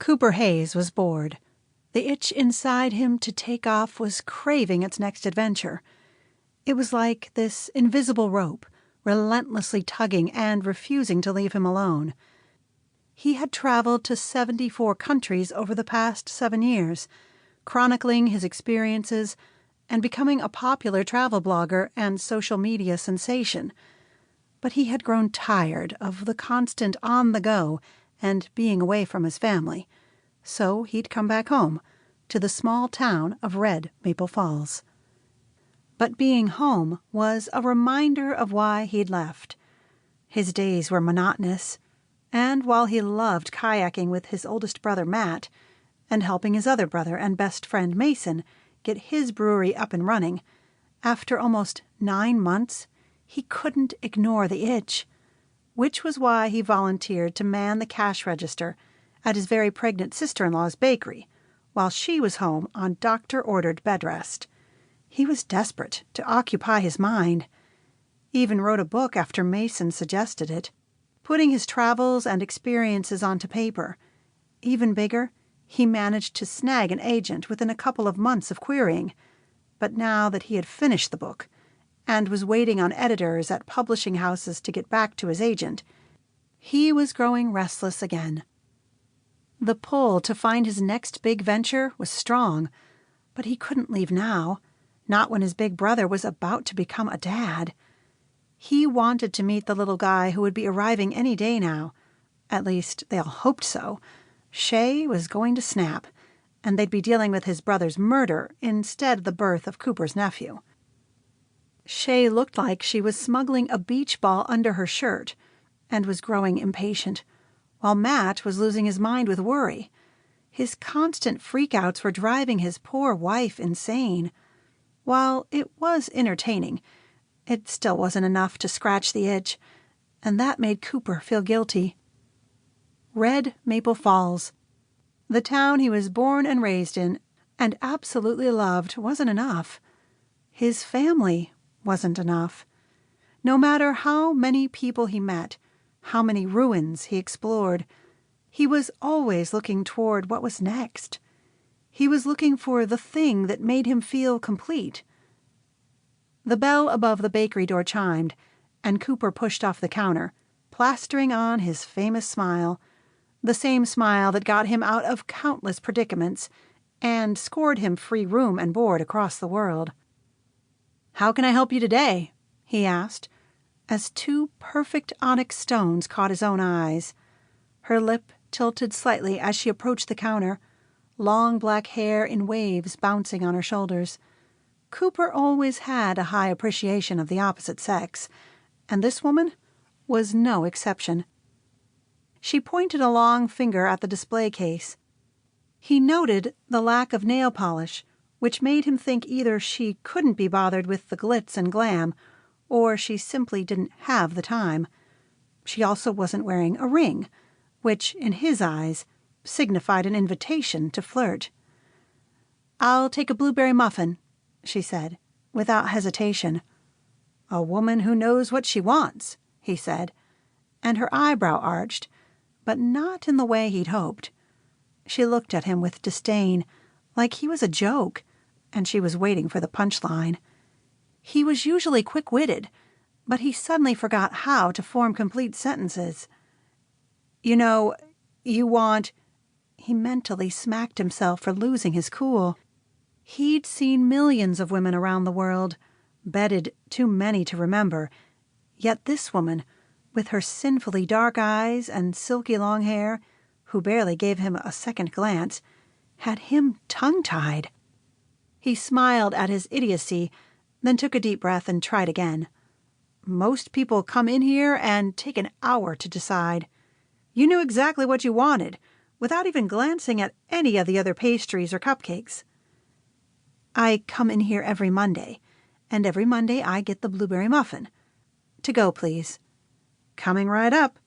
Cooper Hayes was bored. The itch inside him to take off was craving its next adventure. It was like this invisible rope, relentlessly tugging and refusing to leave him alone. He had traveled to 74 countries over the past 7 years, chronicling his experiences and becoming a popular travel blogger and social media sensation. But he had grown tired of the constant on-the-go and being away from his family, so he'd come back home to the small town of Red Maple Falls. But being home was a reminder of why he'd left. His days were monotonous, and while he loved kayaking with his oldest brother Matt and helping his other brother and best friend Mason get his brewery up and running, after almost 9 months, he couldn't ignore the itch, which was why he volunteered to man the cash register at his very pregnant sister-in-law's bakery, while she was home on doctor-ordered bed rest. He was desperate to occupy his mind. Even wrote a book after Mason suggested it, putting his travels and experiences onto paper. Even bigger, he managed to snag an agent within a couple of months of querying. But now that he had finished the book and was waiting on editors at publishing houses to get back to his agent, he was growing restless again. The pull to find his next big venture was strong, but he couldn't leave now, not when his big brother was about to become a dad. He wanted to meet the little guy who would be arriving any day now. At least, they all hoped so. Shay was going to snap, and they'd be dealing with his brother's murder instead of the birth of Cooper's nephew. Shay looked like she was smuggling a beach ball under her shirt and was growing impatient, while Matt was losing his mind with worry. His constant freakouts were driving his poor wife insane. While it was entertaining, it still wasn't enough to scratch the itch, and that made Cooper feel guilty. Red Maple Falls, the town he was born and raised in and absolutely loved, wasn't enough. His family wasn't enough. No matter how many people he met, how many ruins he explored, he was always looking toward what was next. He was looking for the thing that made him feel complete. The bell above the bakery door chimed, and Cooper pushed off the counter, plastering on his famous smile, the same smile that got him out of countless predicaments and scored him free room and board across the world. "How can I help you today?" he asked, as 2 perfect onyx stones caught his own eyes. Her lip tilted slightly as she approached the counter, long black hair in waves bouncing on her shoulders. Cooper always had a high appreciation of the opposite sex, and this woman was no exception. She pointed a long finger at the display case. He noted the lack of nail polish, which made him think either she couldn't be bothered with the glitz and glam, or she simply didn't have the time. She also wasn't wearing a ring, which, in his eyes, signified an invitation to flirt. "I'll take a blueberry muffin," she said, without hesitation. "A woman who knows what she wants," he said, and her eyebrow arched, but not in the way he'd hoped. She looked at him with disdain, like he was a joke, and she was waiting for the punchline. He was usually quick-witted, but he suddenly forgot how to form complete sentences. "You know, you want—" He mentally smacked himself for losing his cool. He'd seen millions of women around the world, bedded too many to remember, yet this woman, with her sinfully dark eyes and silky long hair, who barely gave him a second glance, had him tongue-tied. He smiled at his idiocy, then took a deep breath and tried again. "Most people come in here and take an hour to decide. You knew exactly what you wanted, without even glancing at any of the other pastries or cupcakes." "I come in here every Monday, and every Monday I get the blueberry muffin. To go, please." "Coming right up.